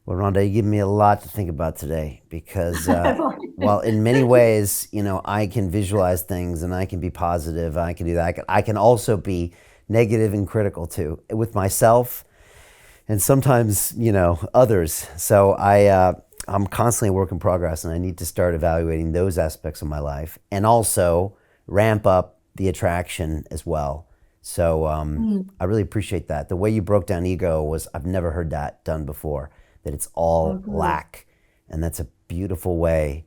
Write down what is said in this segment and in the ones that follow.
Well, Rhonda, you give me a lot to think about today because, well, in many ways, I can visualize things and I can be positive. I can do that. I can also be negative and critical too with myself and sometimes, others. So I'm constantly a work in progress and I need to start evaluating those aspects of my life and also ramp up the attraction as well. So Mm, I really appreciate that. The way you broke down ego was, I've never heard that done before, that it's oh, all good. lack. And that's a beautiful way.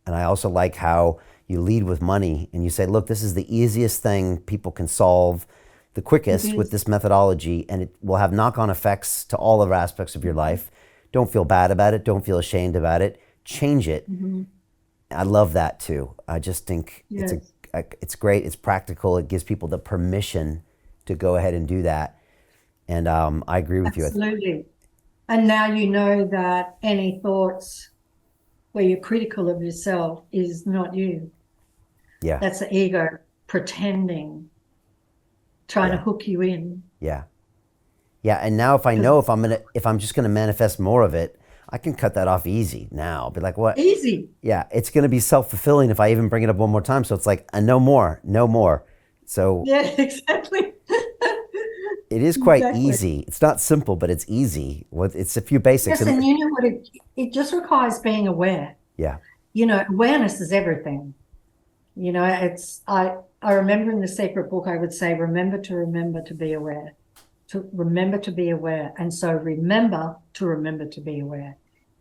And I also like how you lead with money and you say, look, this is the easiest thing people can solve the It quickest with is. this methodology, and it will have knock on effects to all other aspects of your life. Don't feel bad about it. Don't feel ashamed about it. Change it. Mhm. I love that too. I just think Yes, it's great. It's practical. It gives people the permission to go ahead and do that. And I agree with you. absolutely. And now you know that any thoughts where you're critical of yourself is not you. Yeah, That's the ego pretending, trying to yeah, hook you in. yeah, yeah. And now if I Because know it's if I'm just gonna manifest more of it, I can cut that off easy now. I'll be like, what? easy. Yeah, it's gonna be self fulfilling if I even bring it up one more time. So it's like, no more, no more. So Yeah, exactly. it is quite Exactly. easy. It's not simple, but it's easy. It's a few basics. Yes, And and you know what it just requires being aware. yeah, Awareness is everything. It's I remember in the secret book I would say, remember to be aware. To remember to be aware. And so remember to be aware.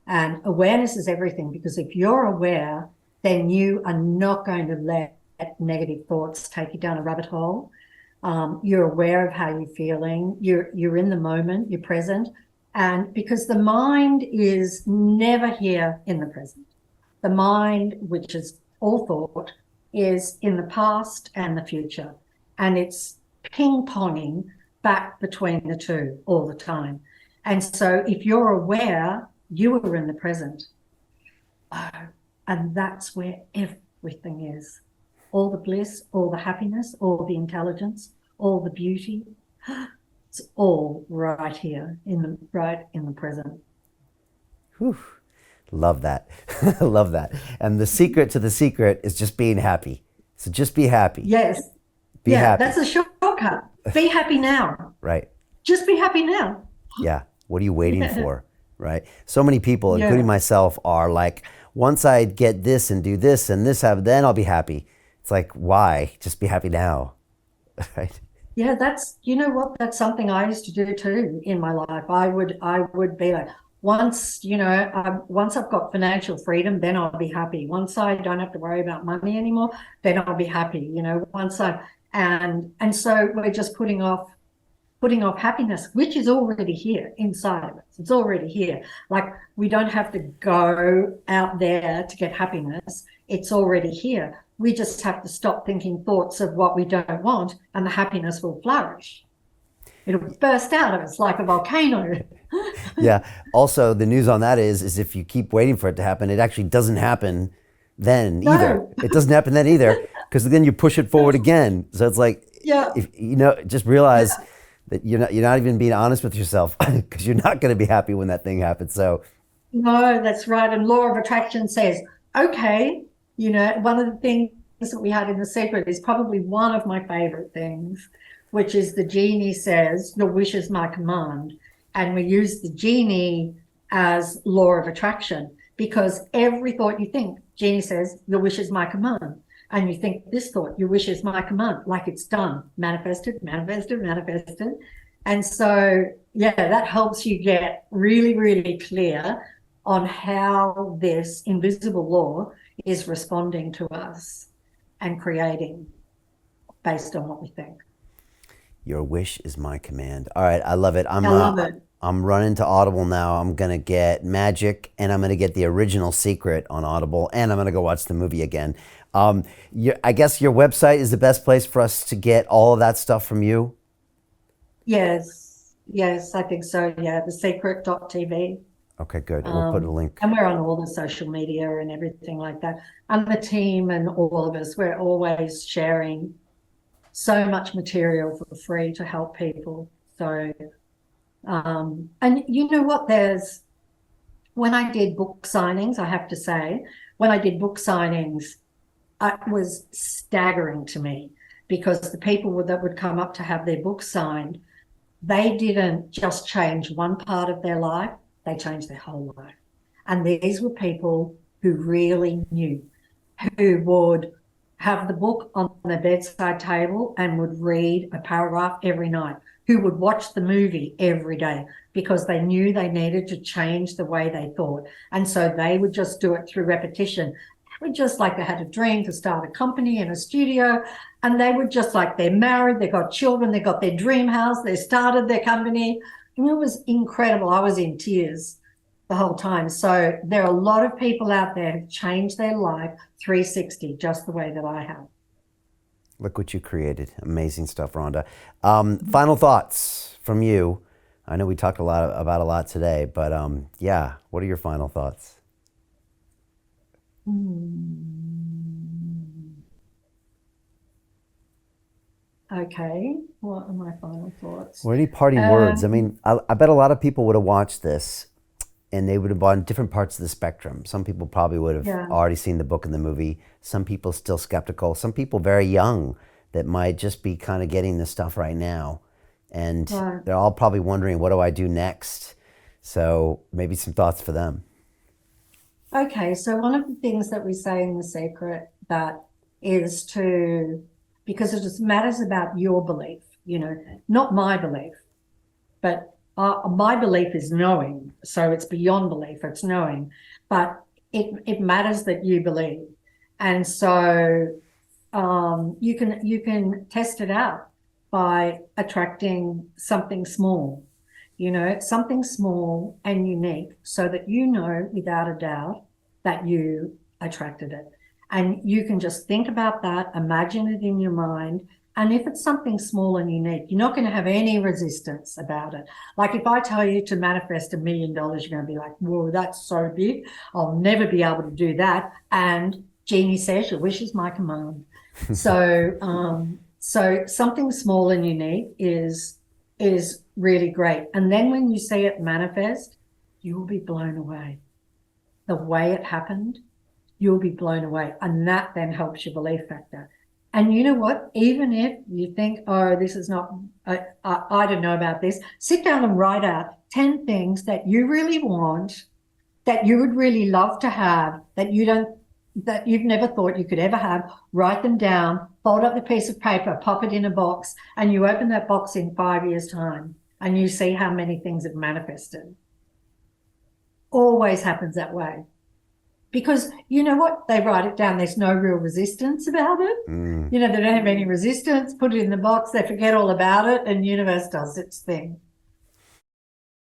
And awareness is everything because if you're aware, then you are not going to let negative thoughts take you down a rabbit hole. You're aware of how you're feeling. You're in the moment. You're present, and because the mind is never here in the present, the mind, which is all thought, is in the past and the future, and it's ping ponging back between the two all the time. And so, if you're aware, you are in the present. Oh, and that's where everything is, all the bliss, all the happiness, all the intelligence, all the beauty. It's all right here right in the present. whew, love that, love that. And the secret to the secret is just being happy. So just be happy, Yes. be Yeah, happy, that's a shortcut. Be happy now. right? Just be happy now. Yeah. What are you waiting Yeah. for? Right. So many people, including Yeah. myself, are like, once I get this and do this and this happen, then I'll be happy. It's like, why? Just be happy now. Right. Yeah, you know what? That's something I used to do too in my life. I would be like, once I've got financial freedom, then I'll be happy. Once I don't have to worry about money anymore, then I'll be happy. Once I and so we're just putting off happiness, which is already here inside of us. It's already here. Like we don't have to go out there to get happiness. It's already here. We just have to stop thinking thoughts of what we don't want, and the happiness will flourish. It'll burst out of us like a volcano. Yeah. Also, the news on that is if you keep waiting for it to happen, it actually doesn't happen then either. No, It doesn't happen then either because then you push it forward again. So it's like, yeah, if just realize yeah. that you're not even being honest with yourself because you're not going to be happy when that thing happens. So No, that's right. And law of attraction says, okay, one of the things that we had in The Secret is probably one of my favorite things, which is the genie says, your wish is my command. And we use the genie as law of attraction because every thought you think, genie says, your wish is my command. And you think this thought, your wish is my command, like it's done, manifested, manifested, manifested. And so, yeah, that helps you get really, really clear on how this invisible law is responding to us and creating based on what we think. your wish is my command. All right, I love it. I love it. I'm running to Audible now. I'm gonna get Magic, and I'm gonna get the original Secret on Audible, and I'm gonna go watch the movie again. I guess your website is the best place for us to get all of that stuff from you. Yes, yes, I think so. Yeah, the secret.tv. Okay, good. We'll put a link. And we're on all the social media and everything like that. And the team and all of us, we're always sharing so much material for free to help people. So And you know what? When I did book signings, I have to say, when I did book signings, it was staggering to me because the people that would come up to have their book signed, they didn't just change one part of their life, they changed their whole life. And these were people who really knew, who would have the book on their bedside table and would read a paragraph every night, who would watch the movie every day because they knew they needed to change the way they thought. And so they would just do it through repetition. They would just like they had a dream to start a company in a studio, and they would just like they're married, they got children, they got their dream house, they started their company. And it was incredible. I was in tears the whole time. So there are a lot of people out there who've changed their life 360, just the way that I have. Look what you created. Amazing stuff, Rhonda. Final thoughts from you. I know we talked about a lot today, but yeah, what are your final thoughts? Okay, what are my final thoughts? Or any parting words? I mean, I bet a lot of people would have watched this and they would have on different parts of the spectrum. Some people probably would have Yeah. already seen the book and the movie. Some people still skeptical. Some people very young that might just be kind of getting this stuff right now. And Right. they're all probably wondering, what do I do next? So maybe some thoughts for them. Okay, so one of the things that we say in The Secret that is to, because it just matters about your belief, not my belief, but my belief is knowing. So it's beyond belief, it's knowing, but it matters that you believe. And so you can test it out by attracting something small, something small and unique, so that you know without a doubt that you attracted it. And you can just think about that, imagine it in your mind. And if it's something small and unique, you're not going to have any resistance about it. Like if I tell you to manifest $1 million, you're going to be like, whoa, that's so big. I'll never be able to do that. And Jeannie says, your wish is my command. So something small and unique is really great. And then when you see it manifest, you will be blown away. The way it happened, you'll be blown away. And that then helps your belief factor. And you know what? Even if you think, oh, this is not, I don't know about this, sit down and write out 10 things that you really want, that you would really love to have, that you've never thought you could ever have. Write them down, fold up the piece of paper, pop it in a box, and you open that box in 5 years' time and you see how many things have manifested. Always happens that way. Because you know what? They write it down. There's no real resistance about it. They don't have any resistance. Put it in the box. They forget all about it, and the universe does its thing.